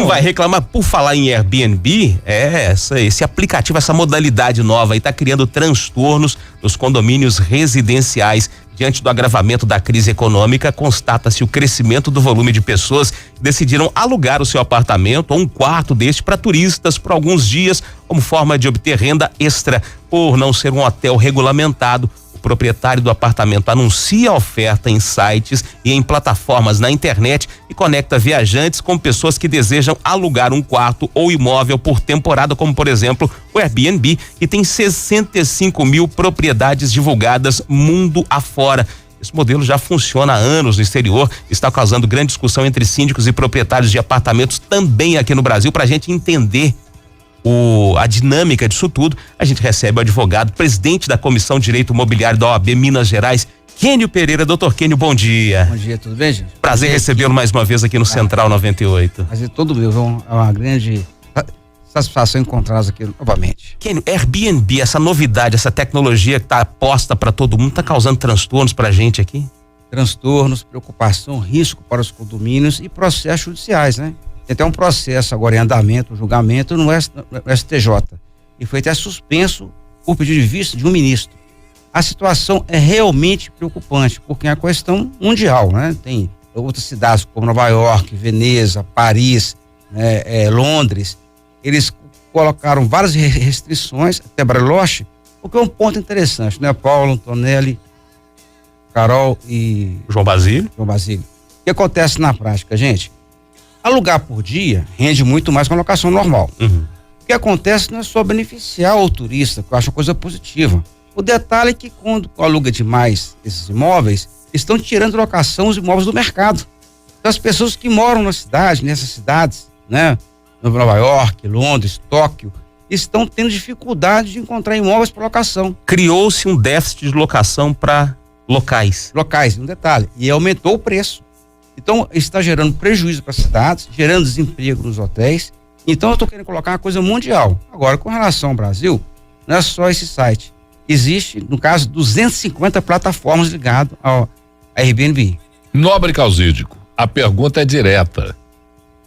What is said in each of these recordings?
não vai reclamar. Por falar em Airbnb, esse aplicativo, essa modalidade nova aí tá criando transtornos nos condomínios residenciais. Diante do agravamento da crise econômica, constata-se o crescimento do volume de pessoas que decidiram alugar o seu apartamento ou um quarto deste para turistas por alguns dias, como forma de obter renda extra. Por não ser um hotel regulamentado, o proprietário do apartamento anuncia a oferta em sites e em plataformas na internet e conecta viajantes com pessoas que desejam alugar um quarto ou imóvel por temporada, como por exemplo o Airbnb, que tem 65 mil propriedades divulgadas mundo afora. Esse modelo já funciona há anos no exterior, está causando grande discussão entre síndicos e proprietários de apartamentos também aqui no Brasil. Para a gente entender a dinâmica disso tudo, a gente recebe o advogado, presidente da Comissão de Direito Imobiliário da OAB Minas Gerais, Kênio Pereira. Doutor Kênio, bom dia. Bom dia, tudo bem, gente? Prazer recebê-lo mais uma vez aqui no Central 98. Prazer todo meu, é uma grande satisfação encontrá-los aqui novamente. Kênio, Airbnb, essa novidade, essa tecnologia que está posta para todo mundo, está causando transtornos para a gente aqui? Transtornos, preocupação, risco para os condomínios e processos judiciais, né? Tem até um processo agora em andamento, um julgamento no STJ. E foi até suspenso por pedido de vista de um ministro. A situação é realmente preocupante, porque é uma questão mundial, né? Tem outras cidades como Nova York, Veneza, Paris, Londres. Eles colocaram várias restrições, até Bariloche, porque é um ponto interessante, né? Paulo, Antonelli, Carol e João Basílio. O que acontece na prática, gente? Alugar por dia rende muito mais que uma locação normal. Uhum. O que acontece não é só beneficiar o turista, que eu acho uma coisa positiva. O detalhe é que quando aluga demais esses imóveis, estão tirando de locação os imóveis do mercado. Então as pessoas que moram na cidade, nessas cidades, né? Nova York, Londres, Tóquio, estão tendo dificuldade de encontrar imóveis para locação. Criou-se um déficit de locação para locais, um detalhe, e aumentou o preço. Então, está gerando prejuízo para as cidades, gerando desemprego nos hotéis. Então, eu estou querendo colocar uma coisa mundial. Agora, com relação ao Brasil, não é só esse site. Existe, no caso, 250 plataformas ligadas ao Airbnb. Nobre Causídico, a pergunta é direta.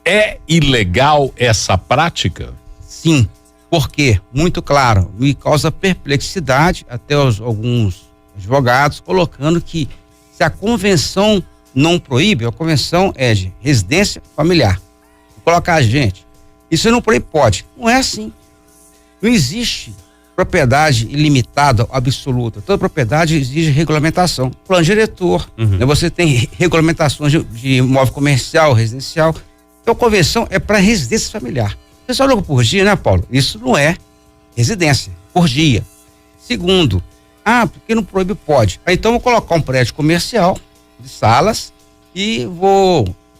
É ilegal essa prática? Sim. Por quê? Muito claro. Me causa perplexidade, até alguns advogados, colocando que se a convenção não proíbe, a convenção é de residência familiar. Vou colocar, gente, isso não proíbe, pode. Não é assim. Não existe propriedade ilimitada, absoluta. Toda propriedade exige regulamentação. Plano diretor, né? Você tem regulamentações de imóvel comercial, residencial. Então a convenção é para residência familiar. O pessoal aluga por dia, né, Paulo? Isso não é residência, por dia. Segundo, porque não proíbe, pode. Então eu vou colocar um prédio comercial de salas e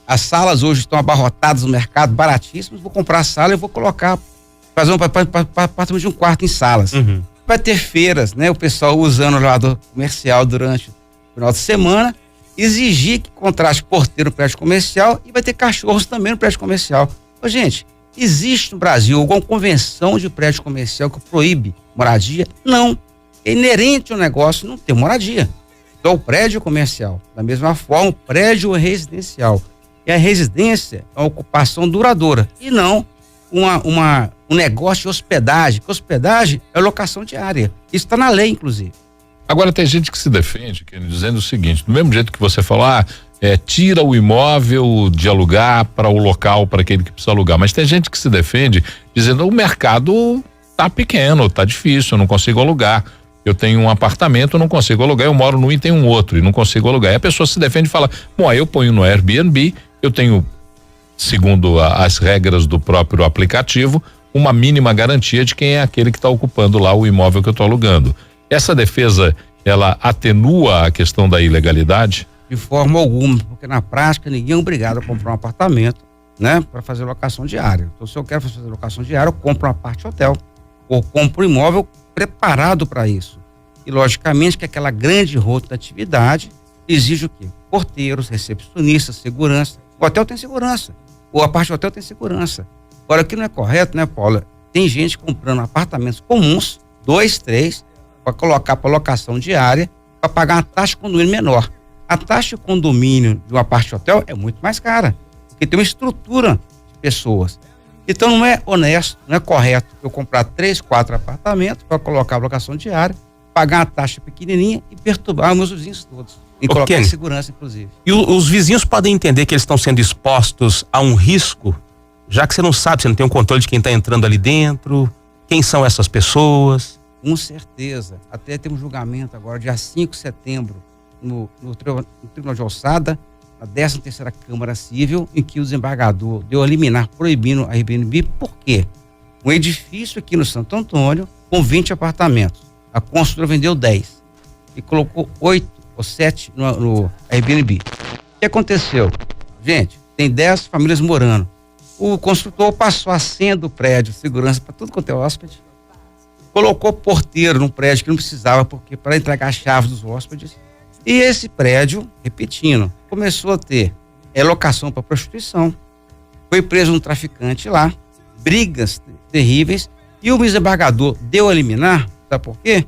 as salas hoje estão abarrotadas no mercado, baratíssimas, vou comprar a sala e vou colocar, fazer um apartamento de um quarto em salas. Vai ter feiras, né? O pessoal usando o elevador comercial durante o final de semana, exigir que contraste porteiro no prédio comercial e vai ter cachorros também no prédio comercial. Gente, existe no Brasil alguma convenção de prédio comercial que proíbe moradia? Não. É inerente ao negócio não ter moradia. Então, o prédio comercial, da mesma forma, o prédio residencial. E a residência é uma ocupação duradoura e não um negócio de hospedagem, que hospedagem é locação diária. Isso está na lei, inclusive. Agora, tem gente que se defende, dizendo o seguinte, do mesmo jeito que você falou, tira o imóvel de alugar para o local, para aquele que precisa alugar, mas tem gente que se defende dizendo o mercado tá pequeno, tá difícil, eu não consigo alugar. Eu tenho um apartamento, eu não consigo alugar, eu moro num e tenho um outro e não consigo alugar. E a pessoa se defende e fala, aí eu ponho no Airbnb, eu tenho, segundo as regras do próprio aplicativo, uma mínima garantia de quem é aquele que está ocupando lá o imóvel que eu estou alugando. Essa defesa, ela atenua a questão da ilegalidade? De forma alguma, porque na prática ninguém é obrigado a comprar um apartamento, né, para fazer locação diária. Então, se eu quero fazer locação diária, eu compro uma parte hotel ou compro um imóvel preparado para isso. E logicamente que aquela grande rotatividade exige o quê? Porteiros, recepcionistas, segurança. O hotel tem segurança. Ou a parte do hotel tem segurança. Agora, o que não é correto, né, Paula? Tem gente comprando apartamentos comuns, 2, 3, para colocar para locação diária, para pagar uma taxa de condomínio menor. A taxa de condomínio de uma parte de hotel é muito mais cara, porque tem uma estrutura de pessoas. Então não é honesto, não é correto eu comprar 3, 4 apartamentos para colocar a locação diária, pagar uma taxa pequenininha e perturbar meus vizinhos todos. E colocar em segurança, inclusive. E os vizinhos podem entender que eles estão sendo expostos a um risco, já que você não sabe, você não tem um controle de quem está entrando ali dentro, quem são essas pessoas? Com certeza. Até tem um julgamento agora, dia 5 de setembro, no Tribunal de Alçada, na 13ª Câmara Civil, em que o desembargador deu a liminar proibindo a Airbnb. Por quê? Um edifício aqui no Santo Antônio com 20 apartamentos. A construtora vendeu 10 e colocou 8 ou 7 no Airbnb. O que aconteceu? Gente, tem 10 famílias morando. O construtor passou a senha do prédio, segurança para tudo quanto é hóspede, colocou porteiro num prédio que não precisava, porque para entregar a chave dos hóspedes. E esse prédio, repetindo, começou a ter locação para prostituição. Foi preso um traficante lá, brigas terríveis, e o desembargador deu a liminar, sabe por quê?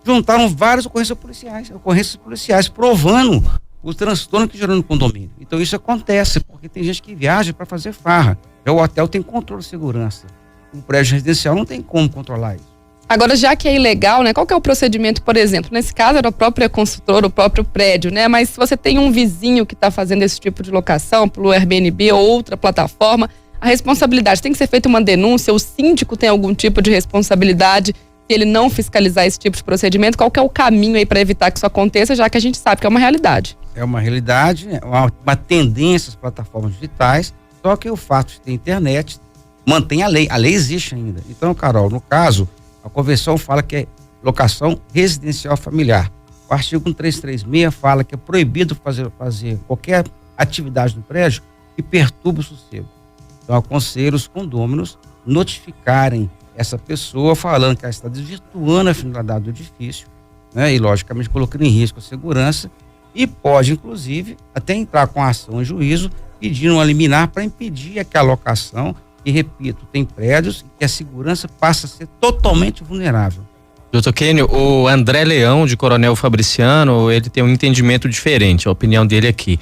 Juntaram várias ocorrências policiais provando o transtorno que gerou no condomínio. Então isso acontece, porque tem gente que viaja para fazer farra. O hotel tem controle de segurança. O prédio residencial não tem como controlar isso. Agora, já que é ilegal, né? Qual que é o procedimento, por exemplo? Nesse caso era a própria construtora, o próprio prédio, né? Mas se você tem um vizinho que está fazendo esse tipo de locação pelo Airbnb ou outra plataforma, a responsabilidade tem que ser feita uma denúncia, o síndico tem algum tipo de responsabilidade se ele não fiscalizar esse tipo de procedimento? Qual que é o caminho aí para evitar que isso aconteça, já que a gente sabe que é uma realidade? É uma realidade, é uma tendência das plataformas digitais, só que o fato de ter internet mantém a lei existe ainda. Então, Carol, no caso, a convenção fala que é locação residencial familiar. O artigo 1336 fala que é proibido fazer qualquer atividade no prédio que perturbe o sossego. Então, aconselho os condôminos notificarem essa pessoa falando que ela está desvirtuando a finalidade do edifício, né? E, logicamente, colocando em risco a segurança, e pode, inclusive, até entrar com ação em juízo, pedindo uma liminar para impedir que a locação, e repito, tem prédios em que a segurança passa a ser totalmente vulnerável. Doutor Kênio, o André Leão, de Coronel Fabriciano, ele tem um entendimento diferente, a opinião dele aqui.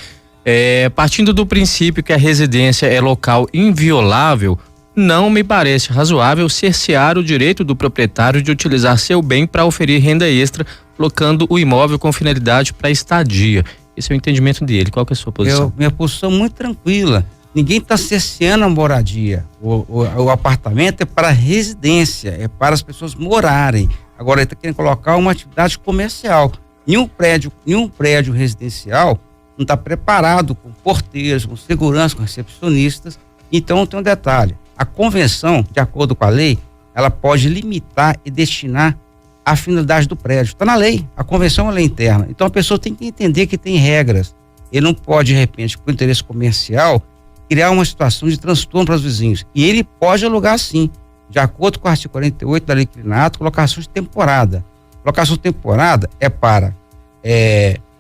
Partindo do princípio que a residência é local inviolável, não me parece razoável cercear o direito do proprietário de utilizar seu bem para oferir renda extra, locando o imóvel com finalidade para estadia. Esse é o entendimento dele. Qual que é a sua posição? Minha posição é muito tranquila. Ninguém está cerceando a moradia. O apartamento é para residência, é para as pessoas morarem. Agora ele está querendo colocar uma atividade comercial. Nenhum prédio residencial não está preparado com porteiros, com segurança, com recepcionistas. Então tem um detalhe. A convenção, de acordo com a lei, ela pode limitar e destinar a finalidade do prédio. Está na lei. A convenção é uma lei interna. Então a pessoa tem que entender que tem regras. Ele não pode, de repente, por interesse comercial, criar uma situação de transtorno para os vizinhos. E ele pode alugar sim, de acordo com o artigo 48 da Lei Inclinato, locação de temporada. Locação de temporada é para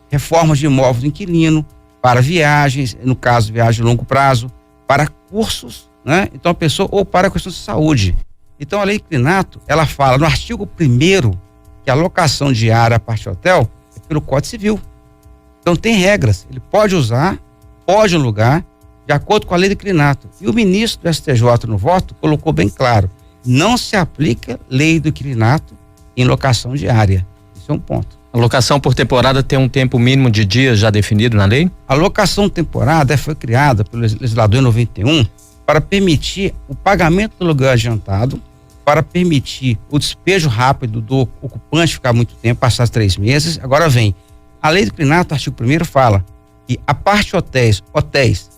reformas de imóveis do inquilino, para viagens, no caso, viagem de longo prazo, para cursos, né? Então a pessoa, ou para questões de saúde. Então a Lei Inclinato, ela fala no artigo 1º que a locação diária a parte hotel é pelo Código Civil. Então tem regras, ele pode usar, pode alugar, de acordo com a Lei do Inclinato. E o ministro do STJ no voto colocou bem claro, não se aplica Lei do Inclinato em locação diária. Isso é um ponto. A locação por temporada tem um tempo mínimo de dias já definido na lei? A locação temporada foi criada pelo legislador em 91 para permitir o pagamento do aluguel adiantado, para permitir o despejo rápido do ocupante ficar muito tempo, passar 3 meses. Agora vem, a Lei do Inclinato, artigo 1º, fala que a parte hotéis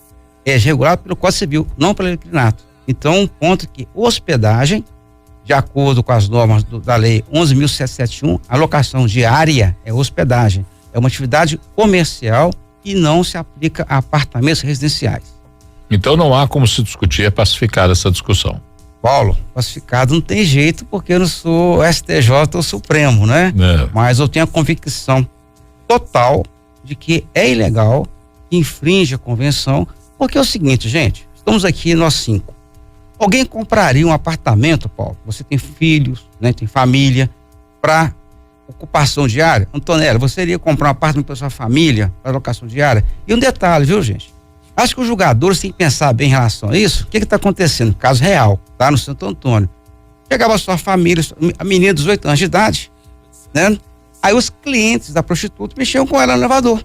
é regulado pelo Código Civil, não pela Lei do Inclinato. Então, um ponto que hospedagem, de acordo com as normas da Lei 11.771, a locação diária é hospedagem. É uma atividade comercial e não se aplica a apartamentos residenciais. Então não há como se discutir, é pacificada essa discussão. Paulo, pacificado não tem jeito porque eu não sou STJ ou Supremo, né? Mas eu tenho a convicção total de que é ilegal, que infringe a convenção, porque é o seguinte, gente, estamos aqui nós 5. Alguém compraria um apartamento, Paulo? Você tem filhos, né? Tem família, para ocupação diária? Antonella, você iria comprar um apartamento para sua família, para locação diária? E um detalhe, viu, gente? Acho que os julgadores têm que pensar bem em relação a isso. O que está acontecendo? Caso real, lá no Santo Antônio. Chegava a sua família, a menina de 18 anos de idade, né? Aí os clientes da prostituta mexiam com ela no elevador.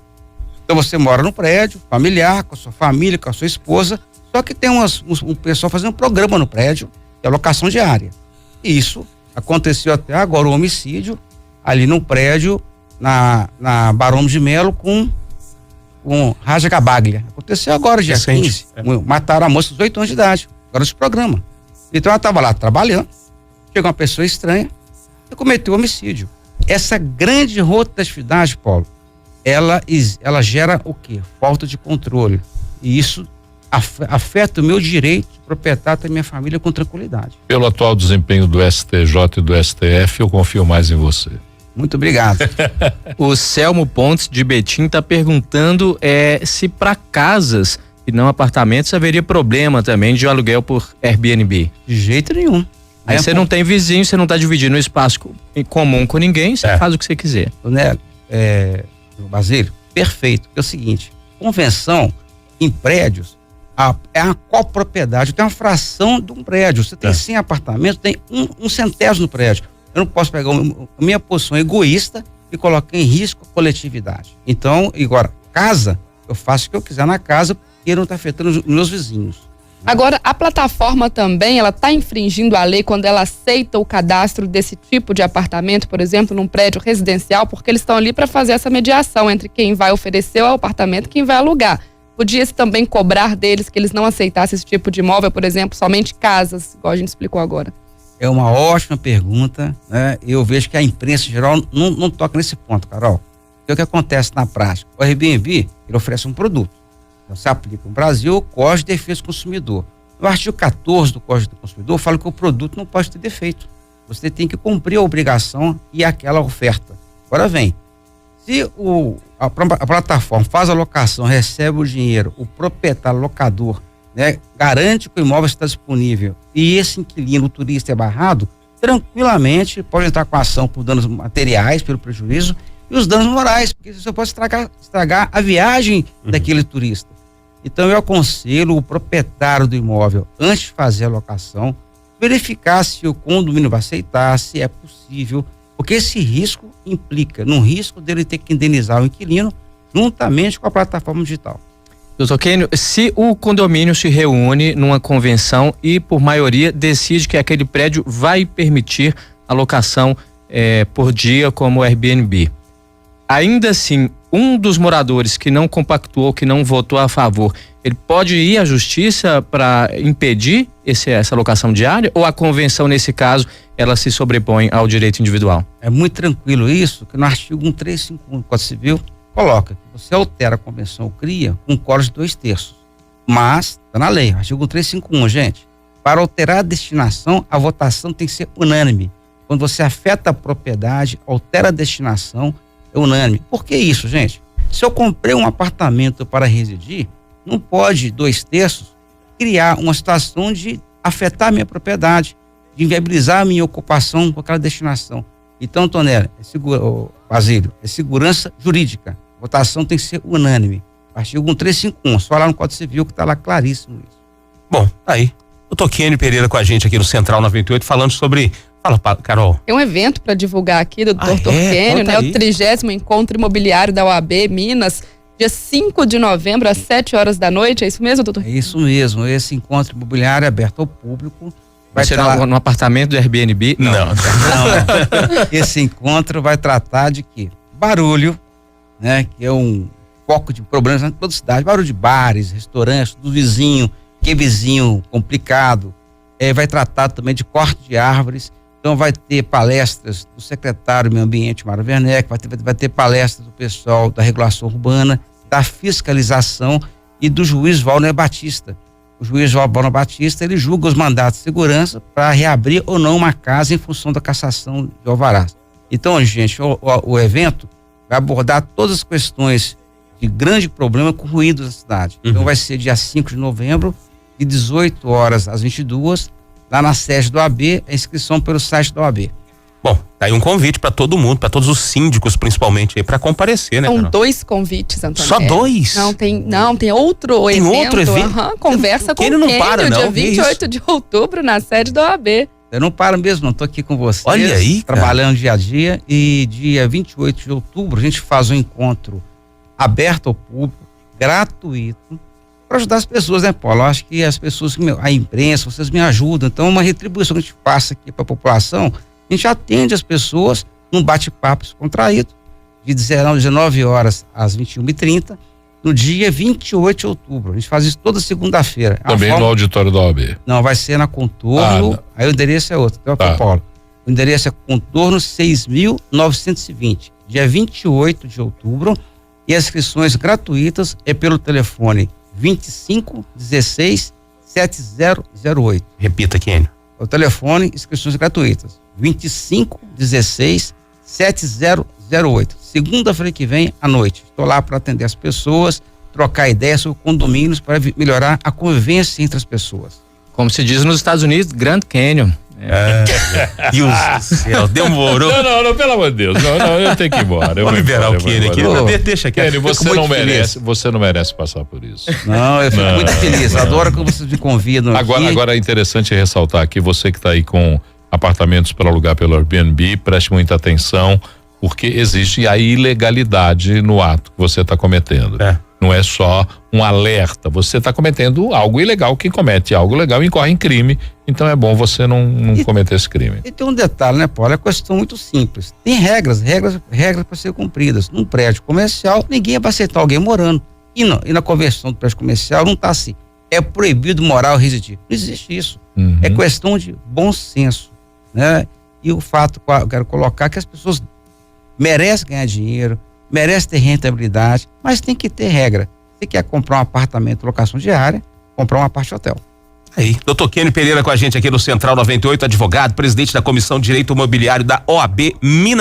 Então você mora no prédio, familiar, com a sua família, com a sua esposa, só que tem um pessoal fazendo um programa no prédio, que é a locação diária. E isso aconteceu até agora, o homicídio ali no prédio, na Barão de Melo com Raja Gabaglia. Aconteceu agora, dia 15. Mataram a moça de 18 anos de idade, agora esse programa. Então ela estava lá trabalhando, chegou uma pessoa estranha e cometeu homicídio. Essa grande rotatividade, Paulo, ela gera o quê? Falta de controle. E isso afeta o meu direito de proprietário da minha família com tranquilidade. Pelo atual desempenho do STJ e do STF, eu confio mais em você. Muito obrigado. O Selmo Pontes de Betim está perguntando se para casas e não apartamentos haveria problema também de aluguel por Airbnb. De jeito nenhum. Aí você não tem vizinho, você não está dividindo o espaço em comum com ninguém, você faz o que você quiser. Né, Basílio, perfeito. É o seguinte, convenção em prédios é a copropriedade, tem uma fração de um prédio. Você tem 100 apartamentos, tem um centésimo no prédio. Eu não posso pegar a minha posição egoísta e colocar em risco a coletividade. Então, agora, casa, eu faço o que eu quiser na casa, porque não está afetando os meus vizinhos. Agora, a plataforma também, ela está infringindo a lei quando ela aceita o cadastro desse tipo de apartamento, por exemplo, num prédio residencial, porque eles estão ali para fazer essa mediação entre quem vai oferecer o apartamento e quem vai alugar. Podia-se também cobrar deles que eles não aceitassem esse tipo de imóvel, por exemplo, somente casas, igual a gente explicou agora? É uma ótima pergunta, né? Eu vejo que a imprensa em geral não toca nesse ponto, Carol. O que acontece na prática? O Airbnb, ele oferece um produto. Você aplica no Brasil o Código de Defesa do Consumidor. No artigo 14 do Código do Consumidor fala que o produto não pode ter defeito. Você tem que cumprir a obrigação e aquela oferta. Agora vem, se a plataforma faz a locação, recebe o dinheiro, o proprietário, locador, né, garante que o imóvel está disponível e esse inquilino, o turista, é barrado, tranquilamente pode entrar com a ação por danos materiais, pelo prejuízo, e os danos morais, porque você pode estragar a viagem daquele turista. Então eu aconselho o proprietário do imóvel, antes de fazer a locação, verificar se o condomínio vai aceitar, se é possível, porque esse risco implica no risco dele ter que indenizar o inquilino juntamente com a plataforma digital. Doutor Kênio, se o condomínio se reúne numa convenção e por maioria decide que aquele prédio vai permitir a locação por dia como Airbnb, ainda assim, um dos moradores que não compactuou, que não votou a favor, ele pode ir à justiça para impedir essa locação diária? Ou a convenção, nesse caso, ela se sobrepõe ao direito individual? É muito tranquilo isso, que no artigo 1351 do Código Civil coloca que você altera a convenção ou cria com quórum de 2/3. Mas, está na lei, artigo 1351, gente. Para alterar a destinação, a votação tem que ser unânime. Quando você afeta a propriedade, altera a destinação, é unânime. Por que isso, gente? Se eu comprei um apartamento para residir, não pode 2/3 criar uma situação de afetar a minha propriedade, de inviabilizar a minha ocupação com aquela destinação. Então, Tonela, Basílio, é segurança jurídica. A votação tem que ser unânime. Artigo 1351, só lá no Código Civil que está lá claríssimo isso. Bom, tá aí. O Toquene Pereira com a gente aqui no Central 98 falando sobre... Fala, Carol. Tem um evento para divulgar aqui do Dr. Kênio, né? O 30º Encontro Imobiliário da OAB Minas, dia 5 de novembro, às 7 horas da noite. É isso mesmo, doutor? É isso mesmo. Esse encontro imobiliário é aberto ao público. Vai ser no apartamento do Airbnb? Não. Esse encontro vai tratar de quê? Barulho, né? Que é um foco de problemas em toda a cidade. Barulho de bares, restaurantes, do vizinho, que é vizinho complicado. Vai tratar também de corte de árvores. Então vai ter palestras do secretário do Meio Ambiente, Mário Werneck, vai ter palestras do pessoal da regulação urbana, da fiscalização e do juiz Valner Batista. O juiz Valner Batista, ele julga os mandatos de segurança para reabrir ou não uma casa em função da cassação de alvarás. Então, gente, o evento vai abordar todas as questões de grande problema com ruídos da cidade. Então vai ser dia 5 de novembro, de 18 horas às 22, lá na sede do OAB, a inscrição pelo site da OAB. Bom, Tá aí um convite para todo mundo, para todos os síndicos principalmente aí, para comparecer, né, São Carol? 2 convites, Antônio. Só 2? Não, tem outro Tem evento. outro evento? Conversa com Ele não para, não, dia que 28 de outubro, na sede da OAB. Eu não paro mesmo, não tô aqui com vocês. Olha aí, cara. Trabalhando dia a dia, e dia 28 de outubro a gente faz um encontro aberto ao público, gratuito, para ajudar as pessoas, né, Paulo? Eu acho que as pessoas, a imprensa, vocês me ajudam. Então, uma retribuição que a gente passa aqui para a população, a gente atende as pessoas num bate-papo descontraído, de 19 horas às 21h30, no dia 28 de outubro. A gente faz isso toda segunda-feira. Também no auditório da OAB. Não, vai ser na Contorno, aí o endereço é outro, tá, Paulo? O endereço é Contorno 6.920, dia 28 de outubro, e as inscrições gratuitas é pelo telefone 2516-7008. Repita, Kênio. O telefone, inscrições gratuitas, 2516-7008. Segunda-feira que vem, à noite. Estou lá para atender as pessoas, trocar ideias sobre condomínios para melhorar a convivência entre as pessoas. Como se diz nos Estados Unidos, Grand Canyon. Deus do céu, demorou. Não, pelo amor de Deus. Não, eu tenho que ir embora. Vou liberar o Kênio aqui. Deixa aqui. Kênio, você não merece passar por isso. Não, eu fico muito feliz. Adoro quando vocês me convidam aqui. Agora é interessante ressaltar aqui, você que está aí com apartamentos para alugar pelo Airbnb, preste muita atenção, porque existe a ilegalidade no ato que você está cometendo. Não é só um alerta, você está cometendo algo ilegal. Quem comete algo legal incorre em crime, então é bom você não cometer esse crime. E tem um detalhe, né, Paulo? É uma questão muito simples. Tem regras para ser cumpridas. Num prédio comercial, ninguém vai aceitar alguém morando. E na conversão do prédio comercial não está assim. É proibido morar ou residir. Não existe isso. É questão de bom senso, né? E o fato que eu quero colocar que as pessoas merecem ganhar dinheiro, merece ter rentabilidade, mas tem que ter regra. Você quer comprar um apartamento, locação diária, comprar uma parte hotel. Aí, doutor Kênio Pereira com a gente aqui no Central 98, advogado, presidente da Comissão de Direito Imobiliário da OAB Minas